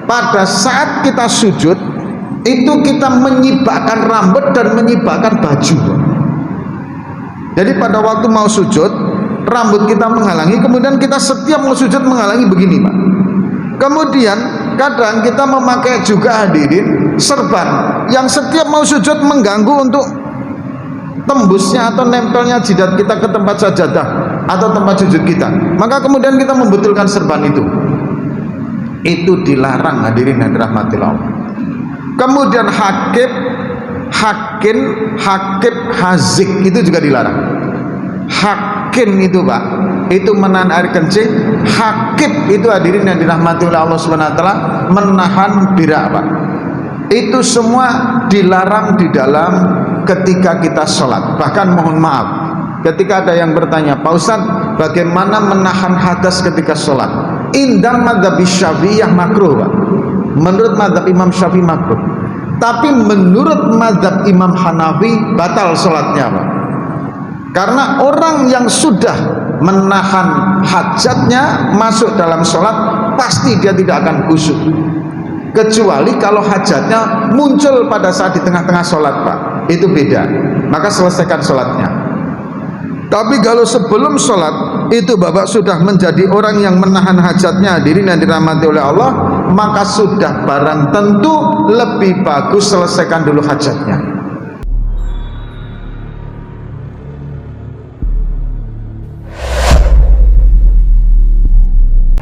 pada saat kita sujud itu kita menyibakkan rambut dan menyibakkan baju. Jadi pada waktu mau sujud, rambut kita menghalangi, kemudian kita setiap mau sujud menghalangi begini, Pak. Kemudian kadang kita memakai juga hadirin serban yang setiap mau sujud mengganggu untuk tembusnya atau nempelnya jidat kita ke tempat sajadah atau tempat sujud kita. Maka kemudian kita membetulkan serban itu. Itu dilarang, hadirin yang dirahmati Allah. Kemudian hakib, hazik itu juga dilarang. Hakim itu, Pak, itu menahan air kencing. Hakib itu, hadirin yang dirahmati oleh Allah Subhanahu wa taala, menahan birak, Pak. Itu semua dilarang di dalam ketika kita sholat. Bahkan mohon maaf, ketika ada yang bertanya, Pak Ustadz, bagaimana menahan hadas ketika sholat? Indang madzhab Syafi'iyah makruh, Pak. Menurut madzhab Imam Syafi'i makruh. Tapi menurut madzhab Imam Hanafi batal sholatnya, Pak. Karena orang yang sudah menahan hajatnya masuk dalam sholat, pasti dia tidak akan khusyuk. Kecuali kalau hajatnya muncul pada saat di tengah-tengah sholat, Pak, itu beda, maka selesaikan sholatnya. Tapi kalau sebelum sholat itu Bapak sudah menjadi orang yang menahan hajatnya, hadirin yang dirahmati oleh Allah, maka sudah barang tentu lebih bagus selesaikan dulu hajatnya.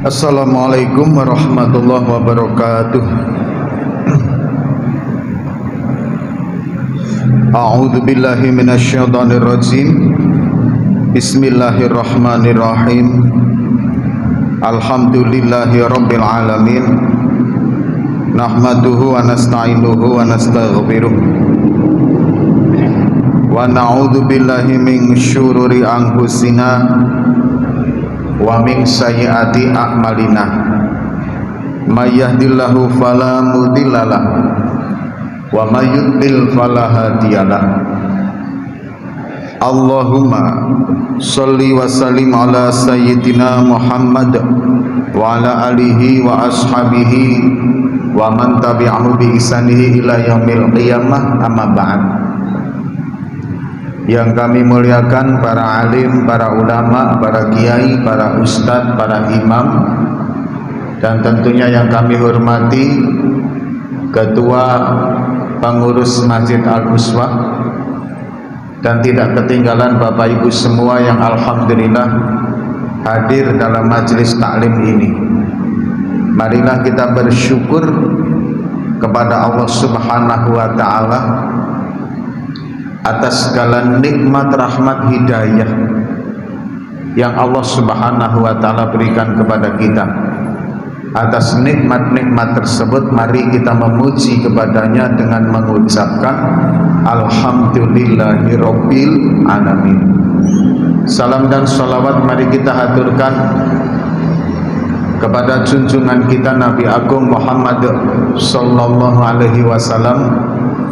Assalamualaikum warahmatullahi wabarakatuh. A'udzu billahi minasyaitonir rajim. Bismillahirrahmanirrahim. Alhamdulillahi rabbil alamin. Nahmaduhu wa nasta'inuhu wa nastaghfiruh. Wa na'udzu billahi min syururi anfusina wa min sayyiati a'malina. May yahdihillahu fala mudhillalah wa may yudlil fala hadiyalah. Allahumma sholli wa sallim ala sayyidina Muhammad wa ala alihi wa ashabihi wa man tabi'ahu bi ihsanihi ila yaumil qiyamah, amma ba'd. Yang kami muliakan para alim, para ulama, para kiai, para ustadz, para imam, dan tentunya yang kami hormati ketua pengurus Masjid Al-Uswah, dan tidak ketinggalan Bapak Ibu semua yang alhamdulillah hadir dalam majelis taklim ini. Marilah kita bersyukur kepada Allah Subhanahu wa taala atas segala nikmat, rahmat, hidayah yang Allah Subhanahu wa taala berikan kepada kita. Atas nikmat-nikmat tersebut mari kita memuji kepadanya dengan mengucapkan alhamdulillahirabbil alamin. Salam dan salawat mari kita haturkan kepada junjungan kita Nabi Agung Muhammad sallallahu alaihi wasallam.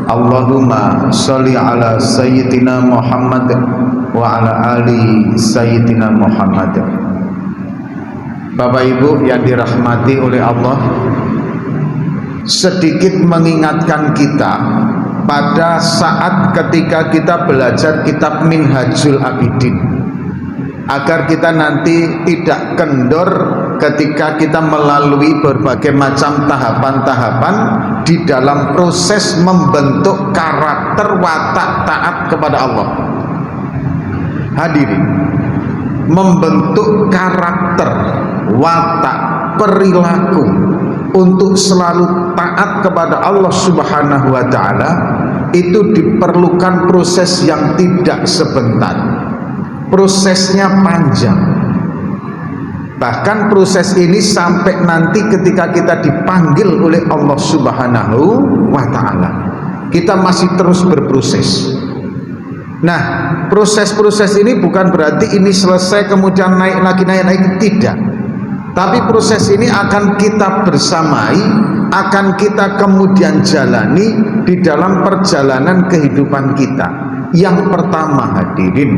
Allahumma sholli ala sayyidina Muhammad wa ala ali sayyidina Muhammad. Bapak Ibu yang dirahmati oleh Allah, sedikit mengingatkan kita pada saat ketika kita belajar kitab Minhajul Abidin, agar kita nanti tidak kendor ketika kita melalui berbagai macam tahapan-tahapan di dalam proses membentuk karakter watak taat kepada Allah. Hadirin, membentuk karakter, watak, perilaku untuk selalu taat kepada Allah Subhanahu wa taala itu diperlukan proses yang tidak sebentar. Prosesnya panjang. Bahkan proses ini sampai nanti ketika kita dipanggil oleh Allah Subhanahu wa ta'ala, kita masih terus berproses. Nah, proses-proses ini bukan berarti ini selesai kemudian naik lagi, tidak. Tapi proses ini akan kita bersamai, akan kita kemudian jalani di dalam perjalanan kehidupan kita. Yang pertama, hadirin,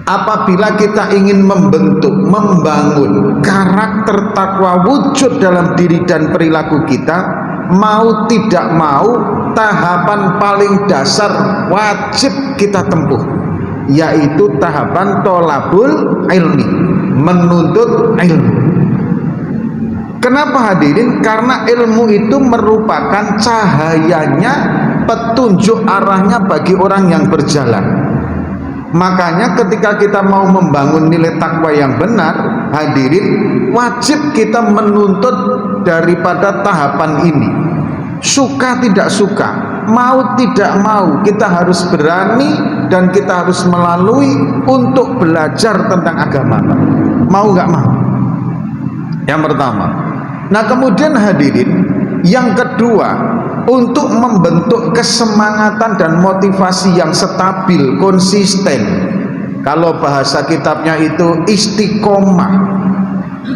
apabila kita ingin membentuk, membangun karakter takwa wujud dalam diri dan perilaku kita, mau tidak mau tahapan paling dasar wajib kita tempuh, yaitu tahapan tolabul ilmi, menuntut ilmu. Kenapa hadirin? Karena ilmu itu merupakan cahayanya, petunjuk arahnya bagi orang yang berjalan. Makanya ketika kita mau membangun nilai takwa yang benar, hadirin, wajib kita menuntut daripada tahapan ini. Suka tidak suka, mau tidak mau, kita harus berani dan kita harus melalui untuk belajar tentang agama. Mau nggak mau? Yang pertama. Nah, kemudian hadirin, yang kedua, untuk membentuk kesemangatan dan motivasi yang stabil, konsisten. Kalau bahasa kitabnya itu istiqomah,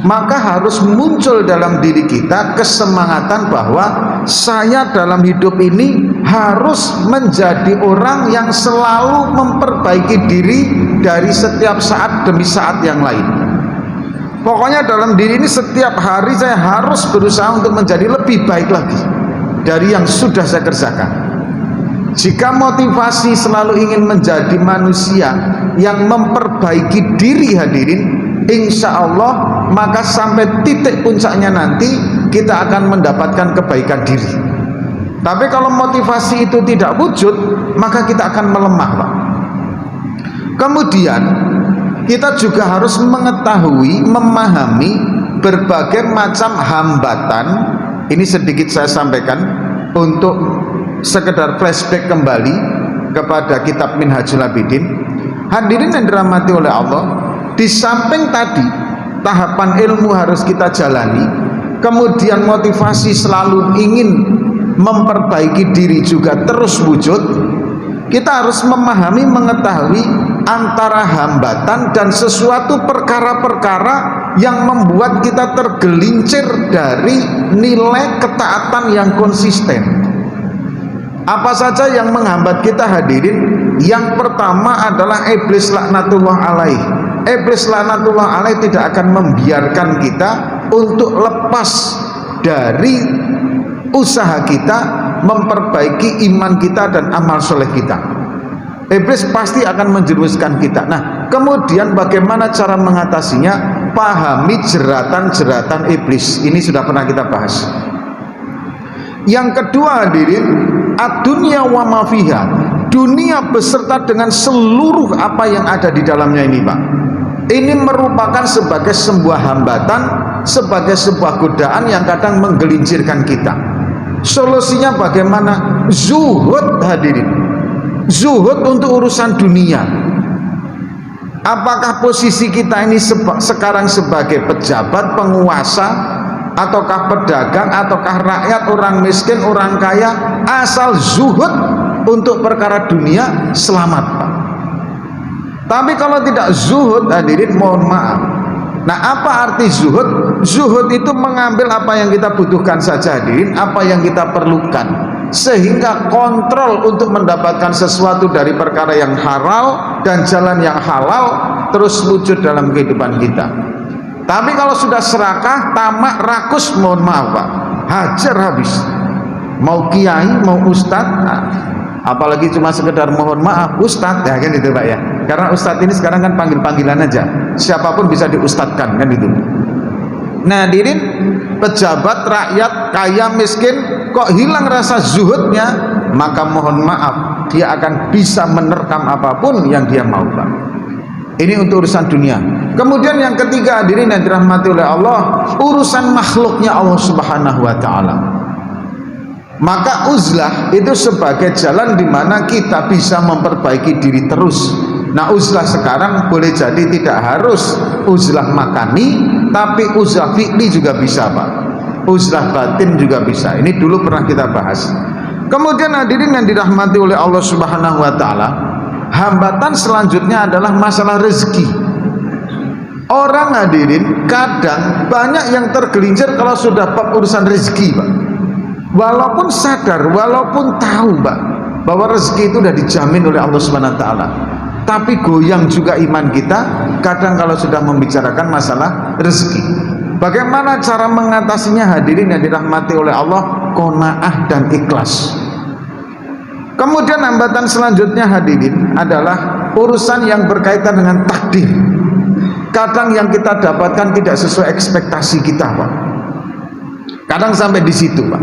maka harus muncul dalam diri kita kesemangatan bahwa saya dalam hidup ini harus menjadi orang yang selalu memperbaiki diri dari setiap saat demi saat yang lain. Pokoknya dalam diri ini setiap hari saya harus berusaha untuk menjadi lebih baik lagi dari yang sudah saya kerjakan. Jika motivasi selalu ingin menjadi manusia yang memperbaiki diri, hadirin, insya Allah maka sampai titik puncaknya nanti kita akan mendapatkan kebaikan diri. Tapi kalau motivasi itu tidak wujud, maka kita akan melemah, Pak. Kemudian kita juga harus mengetahui, memahami berbagai macam hambatan. Ini sedikit saya sampaikan untuk sekedar flashback kembali kepada kitab Minhajul Abidin. Hadirin yang dirahmati oleh Allah, di samping tadi tahapan ilmu harus kita jalani, kemudian motivasi selalu ingin memperbaiki diri juga terus wujud. Kita harus memahami, mengetahui antara hambatan dan sesuatu perkara-perkara yang membuat kita tergelincir dari nilai ketaatan yang konsisten. Apa saja yang menghambat kita, hadirin? Yang pertama adalah iblis laknatullah alaih. Iblis laknatullah alaih tidak akan membiarkan kita untuk lepas dari usaha kita memperbaiki iman kita dan amal soleh kita. Iblis pasti akan menjerumuskan kita. Nah, kemudian bagaimana cara mengatasinya? Pahami jeratan-jeratan iblis. Ini sudah pernah kita bahas. Yang kedua, hadirin, ad-dunya wa ma fiha. Dunia beserta dengan seluruh apa yang ada di dalamnya ini, Pak. Ini merupakan sebagai sebuah hambatan, sebagai sebuah godaan yang kadang menggelincirkan kita. Solusinya bagaimana? Zuhud, hadirin. Zuhud untuk urusan dunia. Apakah posisi kita ini sekarang sebagai pejabat, penguasa, ataukah pedagang, ataukah rakyat, orang miskin, orang kaya, asal zuhud untuk perkara dunia, selamat, Pak. Tapi kalau tidak zuhud, hadirin, mohon maaf. Nah, apa arti zuhud? Zuhud itu mengambil apa yang kita butuhkan saja, hadirin, apa yang kita perlukan, sehingga kontrol untuk mendapatkan sesuatu dari perkara yang halal dan jalan yang halal terus wujud dalam kehidupan kita. Tapi kalau sudah serakah, tamak, rakus, mohon maaf, Pak, hajar habis. Mau kiai, mau ustadz, apalagi cuma sekedar mohon maaf ustadz, ya kan itu, Pak, ya. Karena ustadz ini sekarang kan panggil-panggilan aja, siapapun bisa diustadkan, kan itu. Nah, hadirin, pejabat, rakyat, kaya, miskin, kok hilang rasa zuhudnya, maka mohon maaf, dia akan bisa menerkam apapun yang dia mau, Pak. Ini untuk urusan dunia. Kemudian yang ketiga, hadirin yang dirahmati oleh Allah, urusan makhluknya Allah Subhanahu wa ta'ala. Maka uzlah itu sebagai jalan di mana kita bisa memperbaiki diri terus. Nah, uzlah sekarang boleh jadi tidak harus uzlah makani, tapi uzlah fi'li juga bisa, Pak. Uzlah batin juga bisa. Ini dulu pernah kita bahas. Kemudian hadirin yang dirahmati oleh Allah Subhanahu wa ta'ala, hambatan selanjutnya adalah masalah rezeki. Orang, hadirin, kadang banyak yang tergelincir kalau sudah bab urusan rezeki, Pak. Walaupun sadar, walaupun tahu, Pak, bahwa rezeki itu sudah dijamin oleh Allah Subhanahu wa ta'ala, tapi goyang juga iman kita kadang kalau sudah membicarakan masalah rezeki. Bagaimana cara mengatasinya hadirin yang dirahmati oleh Allah? Qanaah dan ikhlas. Kemudian hambatan selanjutnya hadirin adalah urusan yang berkaitan dengan takdir. Kadang yang kita dapatkan tidak sesuai ekspektasi kita, Pak. Kadang sampai di situ, Pak.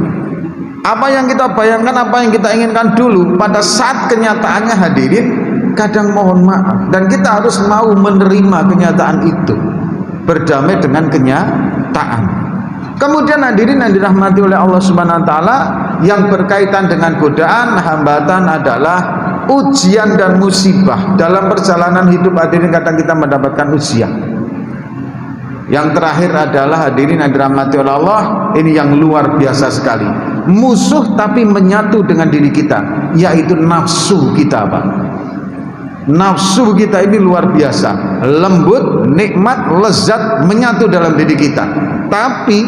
Apa yang kita bayangkan, apa yang kita inginkan dulu, pada saat kenyataannya hadirin, kadang mohon maaf. Dan kita harus mau menerima kenyataan itu, berdamai dengan kenyataan. Kemudian hadirin yang dirahmati oleh Allah Subhanahu wa taala, yang berkaitan dengan godaan, hambatan adalah ujian dan musibah. Dalam perjalanan hidup hadirin kadang kita mendapatkan ujian. Yang terakhir adalah hadirin yang dirahmati oleh Allah, ini yang luar biasa sekali. Musuh tapi menyatu dengan diri kita, yaitu nafsu kita, Pak. Nafsu kita ini luar biasa, lembut, nikmat, lezat menyatu dalam diri kita. Tapi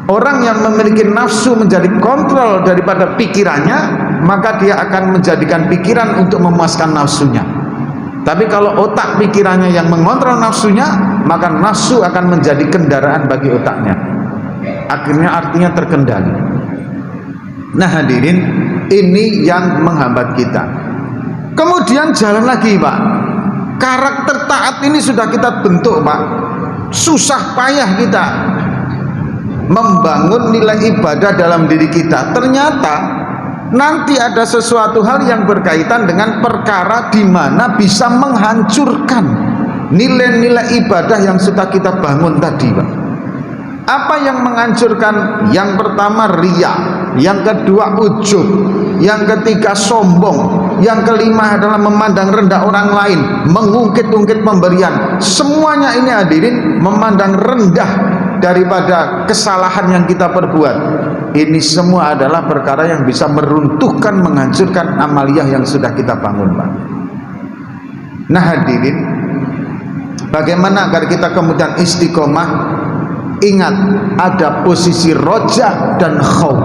orang yang memiliki nafsu menjadi kontrol daripada pikirannya, maka dia akan menjadikan pikiran untuk memuaskan nafsunya. Tapi kalau otak pikirannya yang mengontrol nafsunya, maka nafsu akan menjadi kendaraan bagi otaknya. Akhirnya artinya terkendali. Nah hadirin, ini yang menghambat kita. Kemudian jalan lagi, Pak. Karakter taat ini sudah kita bentuk, Pak. Susah payah kita membangun nilai ibadah dalam diri kita. Ternyata nanti ada sesuatu hal yang berkaitan dengan perkara di mana bisa menghancurkan nilai-nilai ibadah yang sudah kita bangun tadi, Pak. Apa yang menghancurkan? Yang pertama riya, yang kedua ujub, yang ketiga sombong, yang kelima adalah memandang rendah orang lain, mengungkit-ungkit pemberian. Semuanya ini hadirin memandang rendah daripada kesalahan yang kita perbuat. Ini semua adalah perkara yang bisa meruntuhkan, menghancurkan amaliyah yang sudah kita bangun, Pak. Nah hadirin, bagaimana agar kita kemudian istiqomah? Ingat, ada posisi roja dan khauf.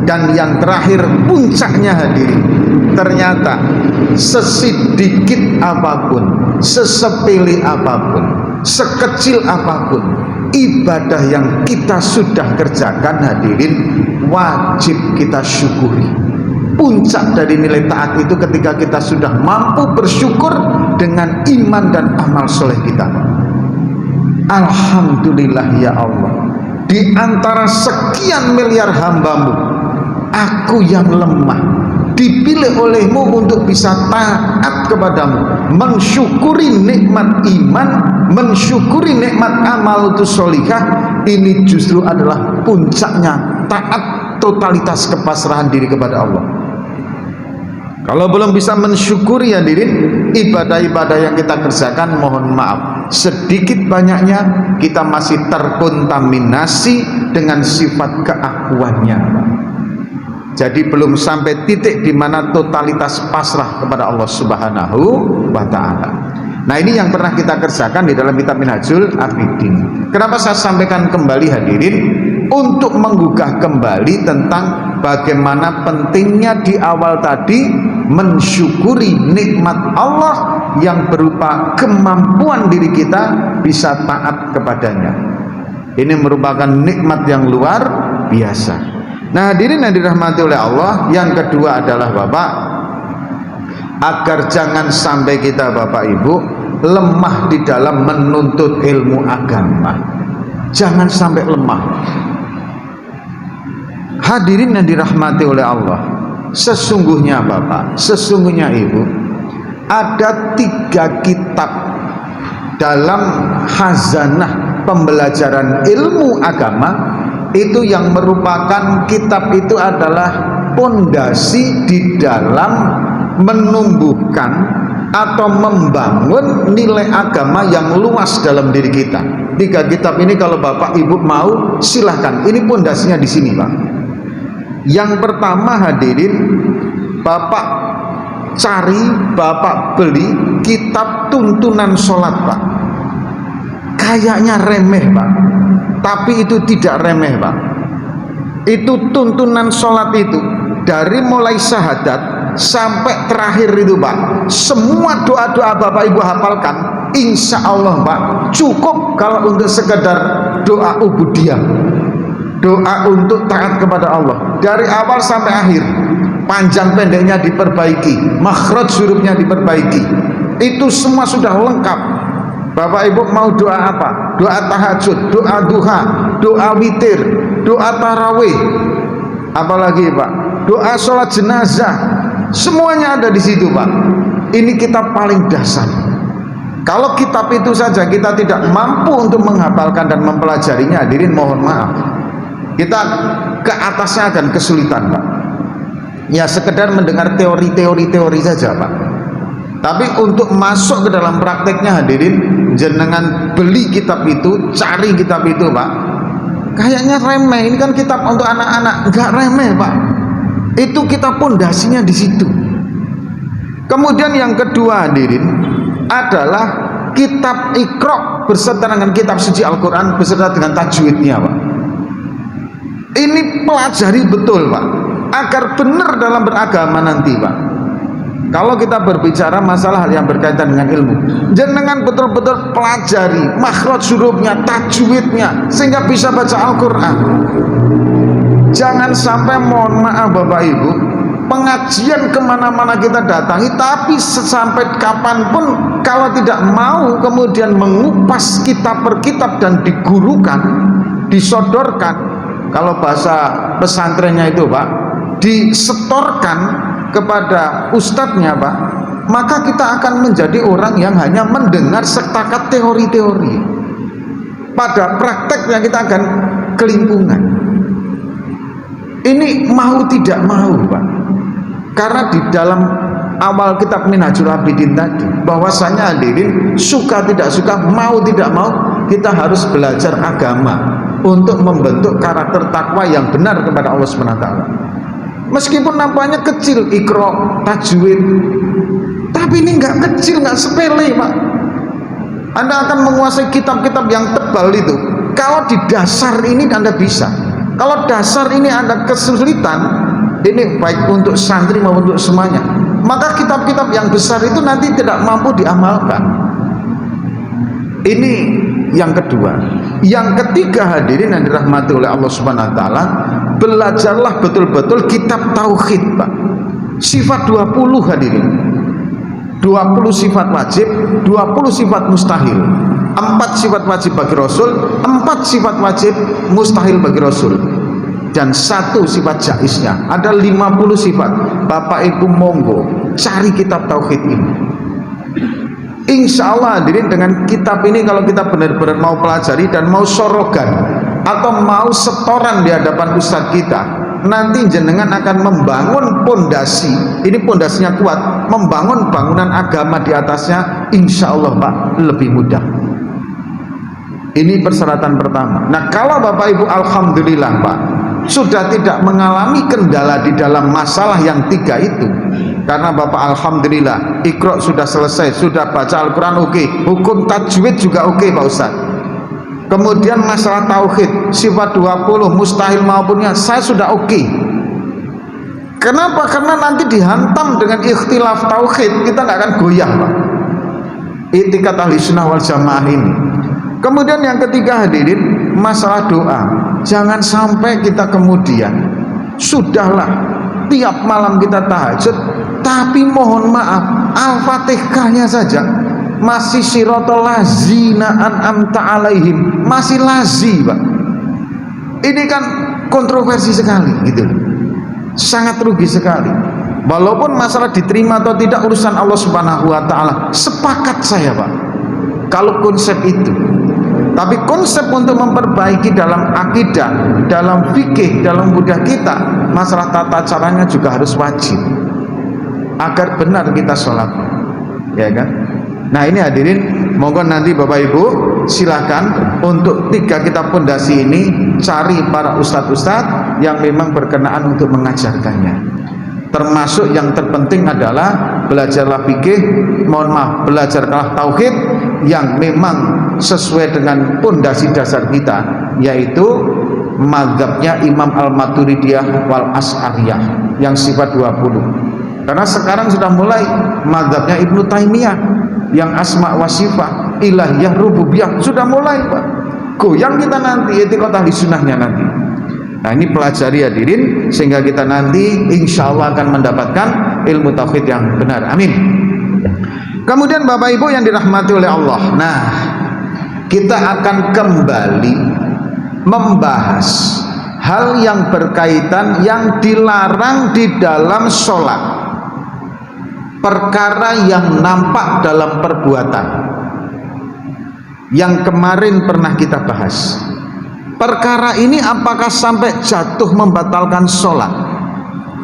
Dan yang terakhir puncaknya hadirin, ternyata sesedikit apapun, sesepele apapun, sekecil apapun ibadah yang kita sudah kerjakan hadirin, wajib kita syukuri. Puncak dari nilai taat itu ketika kita sudah mampu bersyukur dengan iman dan amal soleh kita. Alhamdulillah ya Allah, di antara sekian miliar hambamu, aku yang lemah dipilih olehmu untuk bisa taat kepadamu, mensyukuri nikmat iman, mensyukuri nikmat amal itu solihah. Ini justru adalah puncaknya taat, totalitas kepasrahan diri kepada Allah. Kalau belum bisa mensyukuri hadirin ibadah-ibadah yang kita kerjakan, mohon maaf, sedikit banyaknya kita masih terkontaminasi dengan sifat keakuannya. Jadi belum sampai titik di mana totalitas pasrah kepada Allah Subhanahu wa taala. Nah, ini yang pernah kita kerjakan di dalam kitab Minhajul Abidin. Kenapa saya sampaikan kembali hadirin? Untuk menggugah kembali tentang bagaimana pentingnya di awal tadi mensyukuri nikmat Allah yang berupa kemampuan diri kita bisa taat kepadanya. Ini merupakan nikmat yang luar biasa. Nah hadirin yang dirahmati oleh Allah, yang kedua adalah Bapak, agar jangan sampai kita Bapak Ibu lemah di dalam menuntut ilmu agama. Jangan sampai lemah. Hadirin yang dirahmati oleh Allah, sesungguhnya Bapak, sesungguhnya Ibu, ada 3 kitab dalam khazanah pembelajaran ilmu agama itu yang merupakan kitab itu adalah pondasi di dalam menumbuhkan atau membangun nilai agama yang luas dalam diri kita. 3 kitab ini kalau Bapak Ibu mau silahkan, ini pondasinya di sini, Pak. Yang pertama hadirin, Bapak cari, Bapak beli kitab tuntunan sholat, Pak. Kayaknya remeh, Pak, tapi itu tidak remeh, Pak. Itu tuntunan sholat itu dari mulai syahadat sampai terakhir itu Pak, semua doa-doa Bapak Ibu hafalkan, insya Allah Pak, cukup kalau untuk sekedar doa ubudiyah, doa untuk taat kepada Allah dari awal sampai akhir, panjang pendeknya diperbaiki, makhraj hurufnya diperbaiki, itu semua sudah lengkap. Bapak Ibu mau doa apa? Doa tahajud, doa duha, doa witir, doa tarawih, apalagi Pak, doa sholat jenazah, semuanya ada di situ Pak. Ini kitab paling dasar. Kalau kitab itu saja kita tidak mampu untuk menghafalkan dan mempelajarinya, hadirin mohon maaf, kita ke atasnya akan kesulitan Pak. Ya sekedar mendengar teori saja Pak. Tapi untuk masuk ke dalam prakteknya, hadirin, jenengan beli kitab itu, cari kitab itu Pak, kayaknya remeh. Ini kan kitab untuk anak-anak, enggak remeh Pak. Itu kitab pondasinya di situ. Kemudian yang kedua, hadirin, adalah kitab Iqra beserta dengan kitab suci Al-Quran beserta dengan tajwidnya Pak. Ini pelajari betul Pak, agar benar dalam beragama nanti Pak. Kalau kita berbicara masalah yang berkaitan dengan ilmu, jenengan betul-betul pelajari makhraj hurufnya, tajwidnya, sehingga bisa baca Al-Quran. Jangan sampai, mohon maaf Bapak Ibu, pengajian kemana-mana kita datangi, tapi sampai kapanpun kalau tidak mau kemudian mengupas kitab per kitab dan digurukan, disodorkan, kalau bahasa pesantrennya itu Pak, disetorkan kepada ustadznya Pak, maka kita akan menjadi orang yang hanya mendengar setakat teori-teori. Pada prakteknya kita akan kelimpungan. Ini mau tidak mau Pak, karena di dalam awal kitab Minhajul Abidin tadi, bahwasanya hadirin, suka tidak suka, mau tidak mau, kita harus belajar agama untuk membentuk karakter takwa yang benar kepada Allah SWT. Meskipun nampaknya kecil Iqra, tajwid, tapi ini nggak kecil, nggak sepele Pak. Anda akan menguasai kitab-kitab yang tebal itu. Kalau di dasar ini Anda bisa. Kalau dasar ini Anda kesulitan, ini baik untuk santri maupun untuk semuanya, maka kitab-kitab yang besar itu nanti tidak mampu diamalkan. Ini yang kedua. Yang ketiga, hadirin yang dirahmati oleh Allah Subhanahu wa taala, belajarlah betul-betul kitab tauhid Pak. Sifat 20 hadirin. 20 sifat wajib, 20 sifat mustahil. 4 sifat wajib bagi Rasul, 4 sifat wajib mustahil bagi Rasul, dan 1 sifat jaiznya. Ada 50 sifat. Bapak Ibu monggo cari kitab tauhid ini. Insya Allah hadirin, dengan kitab ini kalau kita benar-benar mau pelajari dan mau sorogan atau mau setoran di hadapan ustadz kita, nanti jenengan akan membangun pondasi. Ini pondasinya kuat, membangun bangunan agama di atasnya, insya Allah Pak, lebih mudah. Ini persyaratan pertama. Nah kalau Bapak Ibu alhamdulillah Pak sudah tidak mengalami kendala di dalam masalah yang 3 itu, karena Bapak alhamdulillah Iqra sudah selesai, sudah baca Al-Quran oke, hukum tajwid juga oke Pak Ustadz, kemudian masalah tauhid sifat 20 mustahil maupunnya saya sudah oke. Kenapa? Karena nanti dihantam dengan ikhtilaf tauhid, kita nggak akan goyah Pak. I'tiqad ahli sunnah wal jamaah ini. Kemudian yang ketiga hadirin, masalah doa. Jangan sampai kita kemudian sudahlah tiap malam kita tahajud, tapi mohon maaf Al-Fatihahnya saja masih siratal ladzina an'amta alaihim, masih lazi Pak. Ini kan kontroversi sekali gitu, sangat rugi sekali. Walaupun masalah diterima atau tidak urusan Allah Subhanahu wa taala, sepakat saya Pak kalau konsep itu. Tapi konsep untuk memperbaiki dalam akidah, dalam fikih, dalam budaya kita, masalah tata caranya juga harus wajib agar benar kita sholat, ya kan? Nah ini hadirin, monggo nanti Bapak Ibu silakan untuk 3 kitab pondasi ini cari para ustadz-ustadz yang memang berkenaan untuk mengajarkannya. Termasuk yang terpenting adalah belajarlah fikih, mohon maaf, belajarlah tauhid yang memang sesuai dengan pondasi dasar kita, yaitu mazhabnya Imam Al-Maturidiyah wal Asy'ariyah yang sifat 20. Karena sekarang sudah mulai mazhabnya Ibnu Taimiyah yang asma wa sifat, ilahiyah, rububiyah sudah mulai Pak. Goyang kita nanti etika ahli sunnahnya nanti. Nah ini pelajari hadirin sehingga kita nanti insya Allah akan mendapatkan ilmu tauhid yang benar. Amin. Kemudian Bapak Ibu yang dirahmati oleh Allah, nah kita akan kembali membahas hal yang berkaitan yang dilarang di dalam sholat, perkara yang nampak dalam perbuatan yang kemarin pernah kita bahas. Perkara ini apakah sampai jatuh membatalkan sholat?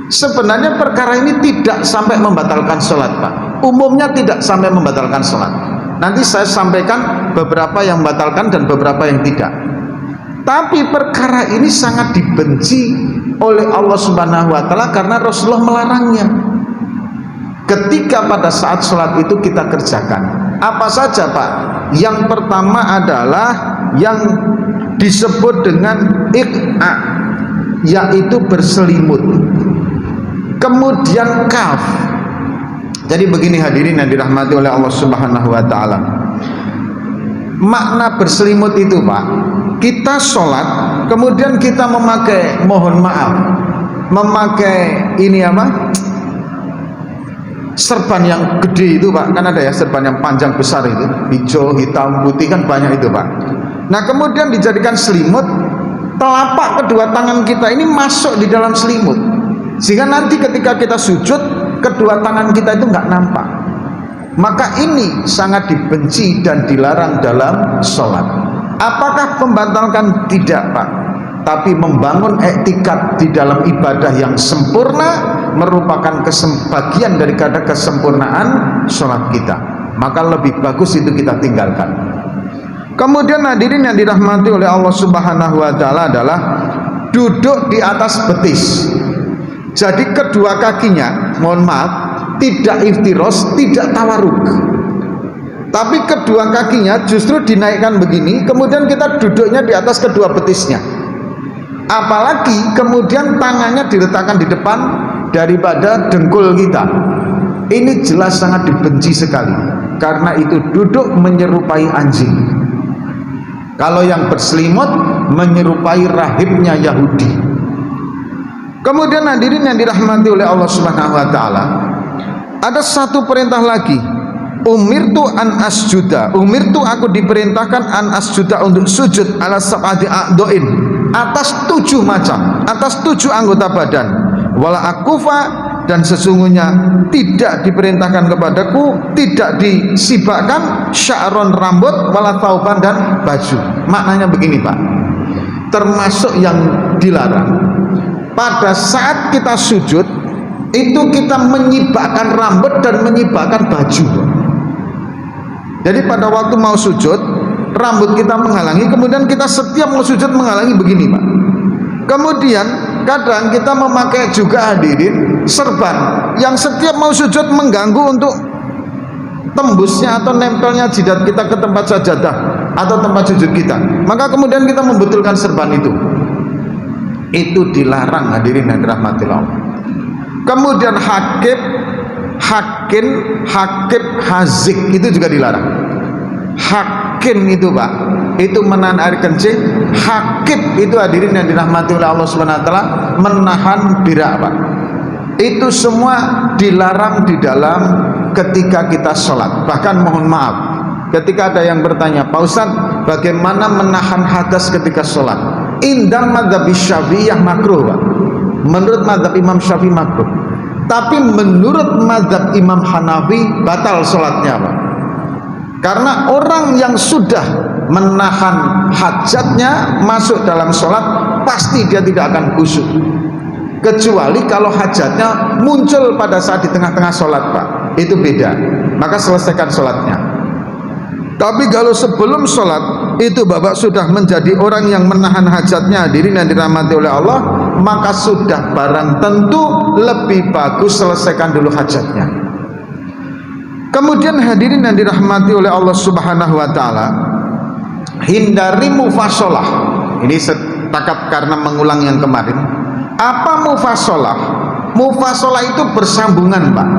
Sebenarnya perkara ini tidak sampai membatalkan sholat Pak, umumnya tidak sampai membatalkan sholat. Nanti saya sampaikan beberapa yang membatalkan dan beberapa yang tidak. Tapi perkara ini sangat dibenci oleh Allah Subhanahu wa Ta'ala karena Rasulullah melarangnya. Ketika pada saat sholat itu kita kerjakan apa saja Pak? Yang pertama adalah yang disebut dengan iq'a, yaitu berselimut. Kemudian kaf. Jadi begini hadirin yang dirahmati oleh Allah Subhanahu wa Ta'ala, makna berselimut itu Pak, kita sholat kemudian kita memakai, mohon maaf, memakai ini apa, serban yang gede itu Pak, kan ada ya serban yang panjang besar itu, hijau, hitam, putih, kan banyak itu Pak. Nah kemudian dijadikan selimut, telapak kedua tangan kita ini masuk di dalam selimut, sehingga nanti ketika kita sujud kedua tangan kita itu nggak nampak. Maka ini sangat dibenci dan dilarang dalam sholat. Apakah membatalkan? Tidak Pak, tapi membangun etikat di dalam ibadah yang sempurna merupakan bagian daripada kesempurnaan sholat kita. Maka lebih bagus itu kita tinggalkan. Kemudian hadirin yang dirahmati oleh Allah Subhanahu wa Ta'ala adalah duduk di atas betis. Jadi kedua kakinya, mohon maaf, tidak iftiros, tidak tawaruk, tapi kedua kakinya justru dinaikkan begini, kemudian kita duduknya di atas kedua betisnya. Apalagi kemudian tangannya diletakkan di depan daripada dengkul kita. Ini jelas sangat dibenci sekali, karena itu duduk menyerupai anjing. Kalau yang berselimut menyerupai rahibnya Yahudi. Kemudian hadirin yang dirahmati oleh Allah Subhanahu wa Ta'ala, ada satu perintah lagi, umirtu an asjuda, umirtu aku diperintahkan an asjuda untuk sujud ala sab'ati a'doin, atas 7 macam, atas 7 anggota badan, wala akufa, dan sesungguhnya tidak diperintahkan kepadaku, tidak disibakkan sya'ron rambut, wala tauban, dan baju. Maknanya begini Pak, termasuk yang dilarang pada saat kita sujud itu kita menyibakkan rambut dan menyibakkan baju. Jadi pada waktu mau sujud rambut kita menghalangi, kemudian kita setiap mau sujud menghalangi begini Pak. Kemudian kadang kita memakai juga hadirin serban yang setiap mau sujud mengganggu untuk tembusnya atau nempelnya jidat kita ke tempat sajadah atau tempat sujud kita. Maka kemudian kita membetulkan serban itu. Itu dilarang hadirin yang dirahmati Allah. Kemudian hakib, hazik itu juga dilarang. Hakim itu Pak, itu menahan air kencing. Hakib itu hadirin yang dirahmati oleh Allah Subhanahu wa Ta'ala, menahan birak Pak. Itu semua dilarang di dalam ketika kita sholat. Bahkan mohon maaf, ketika ada yang bertanya, Pak Ustadz, bagaimana menahan hadas ketika sholat? Indang madzhab Syafi'iyah makruh Pak. Menurut madzhab Imam Syafi'i makruh. Tapi menurut madzhab Imam Hanafi batal sholatnya Pak. Karena orang yang sudah menahan hajatnya masuk dalam sholat, pasti dia tidak akan khusyuk. Kecuali kalau hajatnya muncul pada saat di tengah-tengah sholat Pak, itu beda, maka selesaikan sholatnya. Tapi kalau sebelum sholat itu Bapak sudah menjadi orang yang menahan hajatnya, hadirin yang dirahmati oleh Allah, maka sudah barang tentu lebih bagus selesaikan dulu hajatnya. Kemudian hadirin yang dirahmati oleh Allah Subhanahu wa Ta'ala, hindari mufasolah. Ini setakat karena mengulang yang kemarin. Apa mufasolah? Mufasalah itu bersambungan, Pak.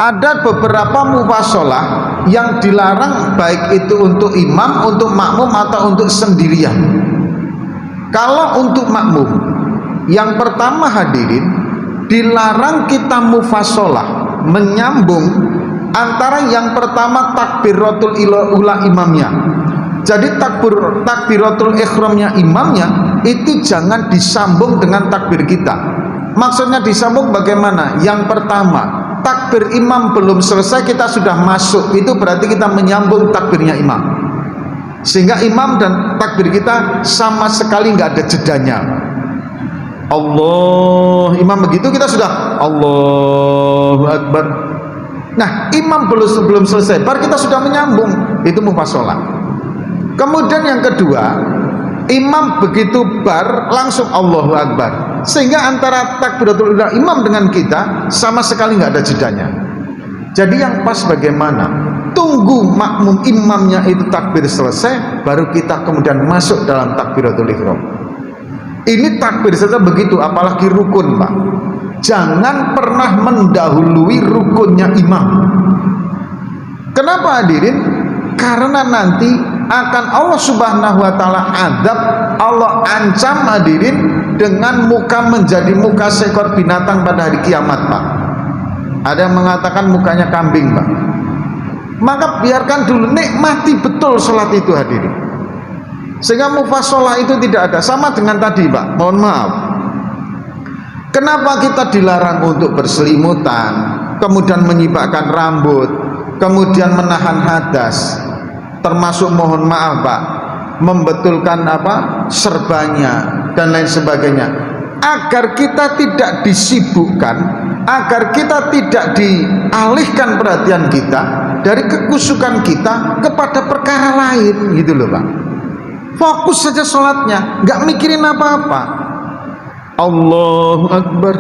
Ada beberapa mufasalah yang dilarang, baik itu untuk imam, untuk makmum, atau untuk sendirian. Kalau untuk makmum, yang pertama hadirin, dilarang kita mufasalah, menyambung antara yang pertama takbiratul ula imamnya. Jadi takbiratul ihramnya imamnya itu jangan disambung dengan takbir kita. Maksudnya disambung bagaimana? Yang pertama, takbir imam belum selesai kita sudah masuk, itu berarti kita menyambung takbirnya imam, sehingga imam dan takbir kita sama sekali nggak ada jedanya. Allah, imam begitu kita sudah Allahu Akbar. Nah, imam belum selesai, baru kita sudah menyambung, itu mufasalah. Kemudian yang kedua, imam begitu bar langsung Allahu Akbar, sehingga antara takbiratul ula imam dengan kita sama sekali nggak ada jedanya. Jadi yang pas bagaimana? Tunggu makmum imamnya itu takbir selesai, baru kita kemudian masuk dalam takbiratul ihram. Ini takbir saja begitu, apalagi rukun, Pak. Jangan pernah mendahului rukunnya imam. Kenapa hadirin? Karena nanti akan Allah Subhanahu wa taala adab, Allah ancam hadirin dengan muka menjadi muka seekor binatang pada hari kiamat, Pak. Ada yang mengatakan mukanya kambing, Pak. Maka biarkan dulu, nikmati betul sholat itu hadirin, sehingga mufasalah itu tidak ada. Sama dengan tadi, Pak, mohon maaf, kenapa kita dilarang untuk berselimutan, kemudian menyibakkan rambut, kemudian menahan hadas, termasuk mohon maaf, Pak, membetulkan serbanya dan lain sebagainya, agar kita tidak disibukkan, agar kita tidak dialihkan perhatian kita dari kekusukan kita kepada perkara lain, gitu loh, Pak. Fokus saja sholatnya, nggak mikirin apa-apa. Allahu Akbar.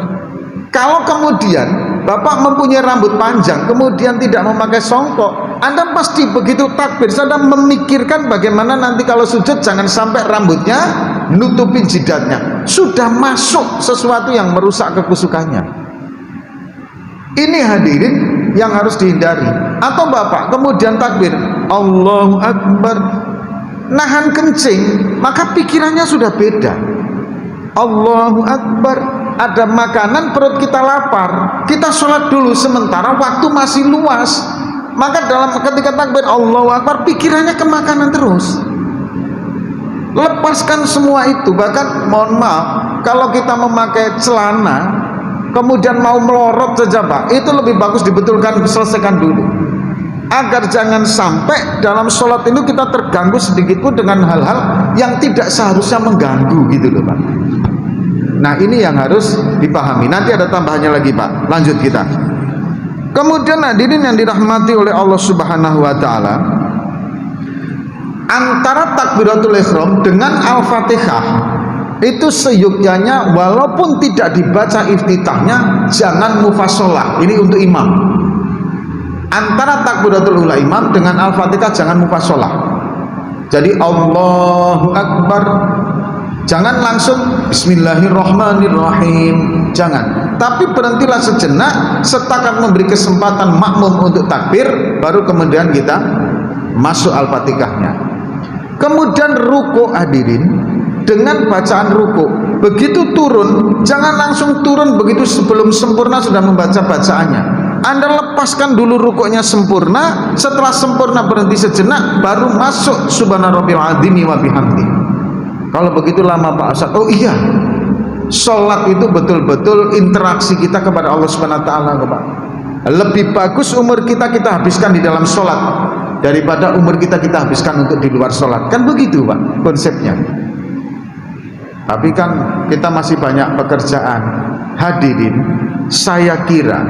Kalau kemudian Bapak mempunyai rambut panjang, kemudian tidak memakai songkok, Anda pasti begitu takbir Anda memikirkan bagaimana nanti kalau sujud jangan sampai rambutnya nutupin jidatnya. Sudah masuk sesuatu yang merusak kekusukannya. Ini hadirin yang harus dihindari. Atau Bapak kemudian takbir Allahu Akbar, nahan kencing, maka pikirannya sudah beda. Allahu Akbar, ada makanan, perut kita lapar, kita sholat dulu sementara waktu masih luas. Maka ketika takbir Allahu Akbar, pikirannya ke makanan terus. Lepaskan semua itu. Bahkan mohon maaf, kalau kita memakai celana kemudian mau melorot saja, Pak, itu lebih bagus dibetulkan, selesaikan dulu, agar jangan sampai dalam sholat itu kita terganggu sedikitpun dengan hal-hal yang tidak seharusnya mengganggu, gitu loh, Pak. Nah, ini yang harus dipahami. Nanti ada tambahannya lagi, Pak. Lanjut kita. Kemudian hadirin yang dirahmati oleh Allah Subhanahu wa taala, antara takbiratul ihram dengan Al-Fatihah itu seyogyanya, walaupun tidak dibaca iftitahnya, jangan mufasalah. Ini untuk imam. Antara takbiratul ula imam dengan Al-Fatihah jangan mufasalah. Jadi Allahu Akbar, jangan langsung Bismillahirrahmanirrahim, jangan. Tapi berhentilah sejenak, setakat memberi kesempatan makmum untuk takbir, baru kemudian kita masuk Al-Fatihahnya. Kemudian ruku hadirin, dengan bacaan ruku, begitu turun jangan langsung turun begitu sebelum sempurna sudah membaca bacaannya. Anda lepaskan dulu rukuknya sempurna, setelah sempurna berhenti sejenak, baru masuk Subhana Rabbil Azimi wa bihamdi. Kalau begitu lama, Pak Ustaz. Oh iya, sholat itu betul-betul interaksi kita kepada Allah Subhanahu wa taala, Pak. Lebih bagus umur kita habiskan di dalam sholat daripada umur kita habiskan untuk di luar sholat. Kan begitu, Pak, konsepnya. Tapi kan kita masih banyak pekerjaan. Hadirin, saya kira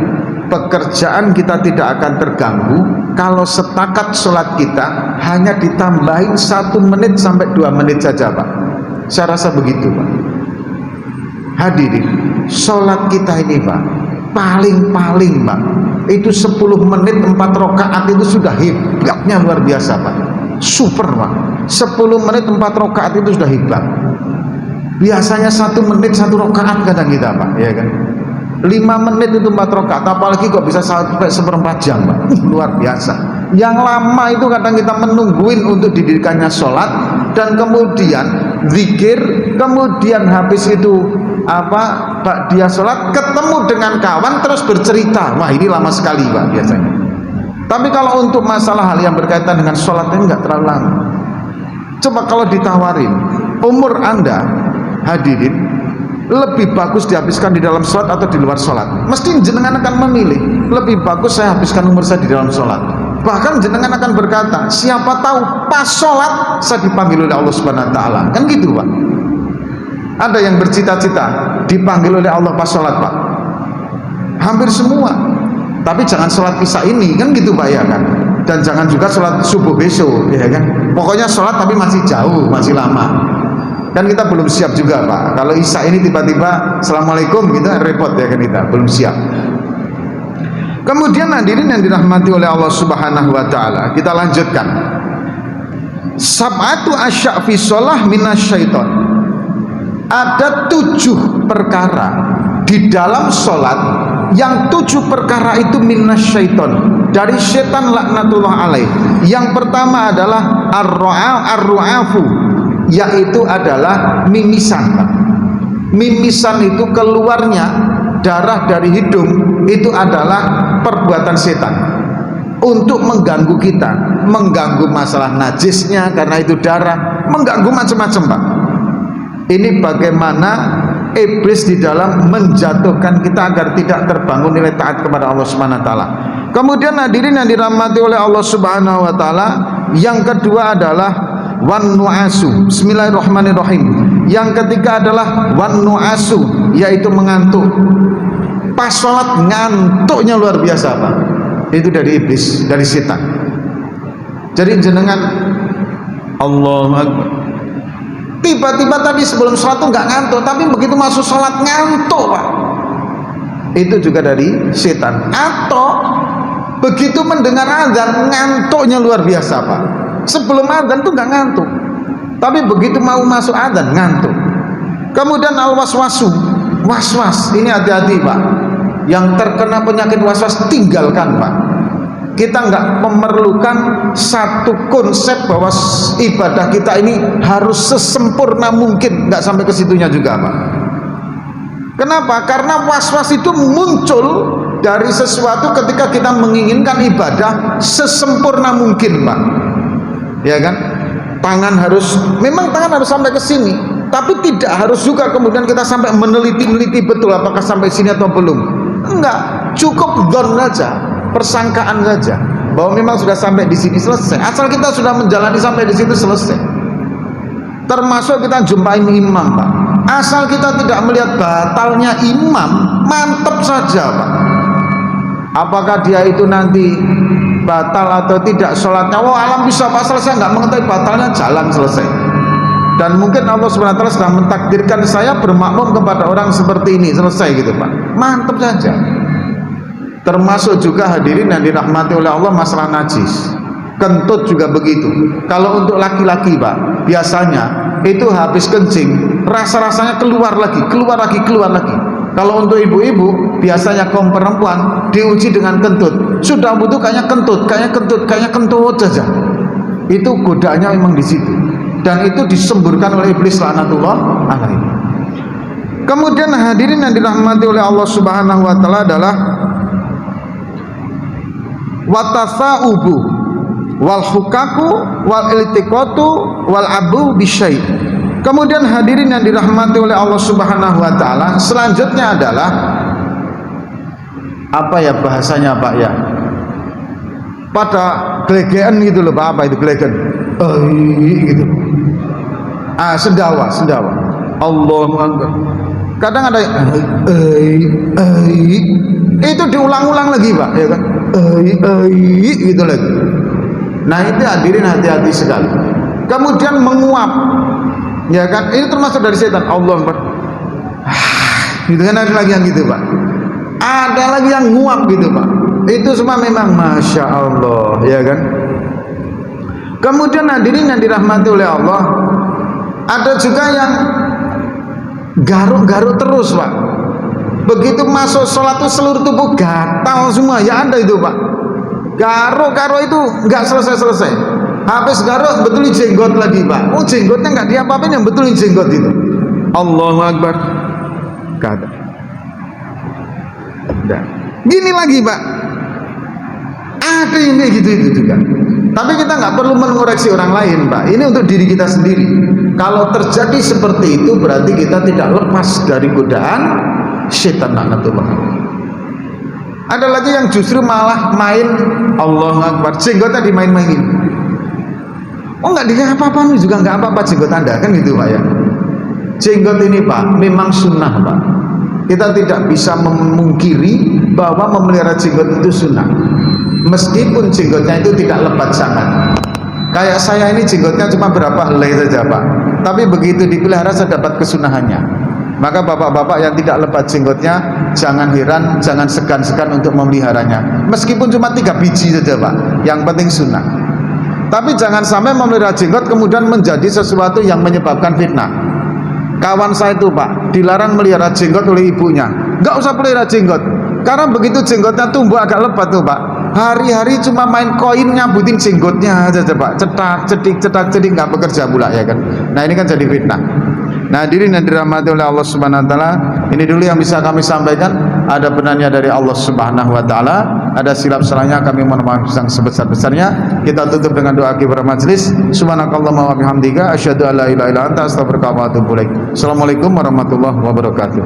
pekerjaan kita tidak akan terganggu kalau setakat sholat kita hanya ditambahin 1 menit sampai 2 menit saja, Pak. Saya rasa begitu, Pak. Hadirin, sholat kita ini, Pak, paling-paling, Pak, itu 10 menit 4 rakaat itu sudah hebatnya luar biasa, Pak. Super, Pak. 10 menit 4 rakaat itu sudah hebat. Biasanya 1 menit 1 rakaat kadang kita, Pak, ya kan? 5 menit itu 4 rakaat, apalagi kok bisa sampai seperempat jam, Pak. Luar biasa. Yang lama itu kadang kita menungguin untuk didirikannya sholat, dan kemudian zikir, kemudian habis itu dia sholat ketemu dengan kawan terus bercerita. Wah, ini lama sekali, Pak, biasanya. Tapi kalau untuk masalah hal yang berkaitan dengan sholat ini enggak terlalu lama. Coba kalau ditawarin, umur Anda hadirin lebih bagus dihabiskan di dalam sholat atau di luar sholat, mesti jenengan akan memilih lebih bagus saya habiskan umur saya di dalam sholat. Bahkan jenengan akan berkata, siapa tahu pas sholat saya dipanggil oleh Allah Subhanahu Wa Taala. Kan gitu, Pak. Ada yang bercita-cita dipanggil oleh Allah pas sholat, Pak. Hampir semua. Tapi jangan sholat isya ini, kan gitu, Pak, ya kan. Dan jangan juga sholat subuh besok, ya kan. Pokoknya sholat tapi masih jauh, masih lama. Kan kita belum siap juga, Pak. Kalau isya ini tiba-tiba assalamualaikum, kita repot ya kan, kita belum siap. Kemudian hadirin yang dirahmati oleh Allah Subhanahu Wa Taala, kita lanjutkan. Sab'atu asya' fi sholah minasyaiton. Ada 7 perkara di dalam sholat, yang 7 perkara itu minasyaiton, dari setan laknatullah alaih. Yang pertama adalah ar-ru'afu, yaitu adalah mimisan, Pak. Mimisan itu keluarnya darah dari hidung, itu adalah perbuatan setan untuk mengganggu kita, mengganggu masalah najisnya karena itu darah, mengganggu macam-macam, Pak. Ini bagaimana iblis di dalam menjatuhkan kita agar tidak terbangun nilai taat kepada Allah Subhanahu Wa Taala. Kemudian hadirin yang dirahmati oleh Allah Subhanahu Wa Taala, yang kedua adalah wan nu'asu. Bismillahirrahmanirrahim. Yang ketiga adalah wan nu'asu, yaitu mengantuk. Pas sholat ngantuknya luar biasa, Pak. Itu dari iblis, dari setan. Jadi jenengan Allahu Akbar, tiba-tiba tadi sebelum sholat tuh nggak ngantuk, tapi begitu masuk sholat ngantuk, Pak. Itu juga dari setan. Atau begitu mendengar azan ngantuknya luar biasa, Pak. Sebelum azan tuh nggak ngantuk, tapi begitu mau masuk azan ngantuk. Kemudian al-waswasu, was-was. Ini hati-hati, Pak. Yang terkena penyakit was-was tinggalkan, Pak. Kita nggak memerlukan satu konsep bahwa ibadah kita ini harus sesempurna mungkin, nggak sampai ke situnya juga, Pak. Kenapa? Karena was-was itu muncul dari sesuatu ketika kita menginginkan ibadah sesempurna mungkin, Pak. Ya kan? Tangan harus, memang tangan harus sampai ke sini, tapi tidak harus juga kemudian kita sampai meneliti-neliti betul apakah sampai sini atau belum. Enggak, cukup dzon saja, persangkaan saja bahwa memang sudah sampai di sini, selesai. Asal kita sudah menjalani sampai di situ, selesai. Termasuk kita jumpai imam, Pak. Asal kita tidak melihat batalnya imam, mantap saja, Pak. Apakah dia itu nanti batal atau tidak sholatnya? Oh, alam bisa, Pak, selesai, nggak mengetahui batalnya, jalan, selesai. Dan mungkin Allah SWT sudah mentakdirkan saya bermakmum kepada orang seperti ini, selesai gitu, Pak. Mantap saja. Termasuk juga hadirin yang dirahmati oleh Allah masalah najis. Kentut juga begitu. Kalau untuk laki-laki, Pak, biasanya itu habis kencing, rasa-rasanya keluar lagi, keluar lagi, keluar lagi. Kalau untuk ibu-ibu, biasanya kaum perempuan diuji dengan kentut. Sudah butuh kayaknya kentut, kayaknya kentut, kayaknya kentut saja. Itu godaannya memang di situ. Dan itu disemburkan oleh iblis laknatullah alaihi. Kemudian hadirin yang dirahmati oleh Allah Subhanahu Wa Taala adalah watasaubu wal hukaku wal iltiqatu wal abu bisyai. Kemudian hadirin yang dirahmati oleh Allah Subhanahu Wa Taala, selanjutnya adalah apa ya bahasanya, Pak, ya, pada gelegean gitu loh, Pak. Apa itu gelegean? Gitu. Sendawa. Allahu Akbar. Kadang ada itu diulang-ulang lagi, Pak, ya kan? Gitu lagi. Nah, itu hadirin hati-hati sekali. Kemudian menguap, ya kan? Ini termasuk dari setan. Allahu Akbar. Gitu kan, ada lagi yang gitu, Pak. Ada lagi yang nguap gitu, Pak. Itu semua memang masya Allah, ya kan? Kemudian hadirin yang dirahmati oleh Allah, ada juga yang garuk-garuk terus, Pak. Begitu masuk sholat itu seluruh tubuh gatal semua. Ya ada itu Pak. Garo itu nggak selesai. Habis garo betulin jenggot lagi Pak. Oh jenggotnya nggak diapa-apain, yang betulin jenggot itu. Allahu Akbar. Gak ada. Nah, gini lagi Pak. Ada yang kayak gitu itu juga. Tapi kita nggak perlu mengoreksi orang lain Pak. Ini untuk diri kita sendiri. Kalau terjadi seperti itu berarti kita tidak lepas dari godaan setan laknatullah. Ada lagi yang justru malah main Allahu Akbar, jenggotnya dimain-mainin. Oh nggak dikasih apa-apa juga, nggak apa-apa jenggot Anda, kan gitu Pak ya. Jenggot ini Pak memang sunnah Pak. Kita tidak bisa memungkiri bahwa memelihara jenggot itu sunnah. Meskipun jenggotnya itu tidak lebat sangat. Kayak saya ini jenggotnya cuma berapa helai saja Pak. Tapi begitu dipelihara saya dapat kesunahannya. Maka bapak-bapak yang tidak lebat jenggotnya jangan heran, jangan segan-segan untuk memeliharanya. Meskipun cuma 3 biji saja Pak. Yang penting sunnah. Tapi jangan sampai memelihara jenggot kemudian menjadi sesuatu yang menyebabkan fitnah. Kawan saya itu Pak dilarang melihara jenggot oleh ibunya. Nggak usah pelihara jenggot. Karena begitu jenggotnya tumbuh agak lebat tuh Pak, hari-hari cuma main koin nyabutin jenggotnya aja Pak, cetak cedik nggak bekerja pula ya kan. Nah ini kan jadi fitnah. Nah hadirin yang dirahmati oleh Allah Subhanahu Wa Taala, ini dulu yang bisa kami sampaikan. Ada benarnya dari Allah Subhanahu Wa Taala, ada silap salahnya kami mohon maaf yang sebesar-besarnya. Kita tutup dengan doa kibar majelis. Subhanakallahumma wa bihamdika asyhadu an la ilaha illa anta astaghfiruka wa atubu ilaik. Assalamualaikum warahmatullahi wabarakatuh.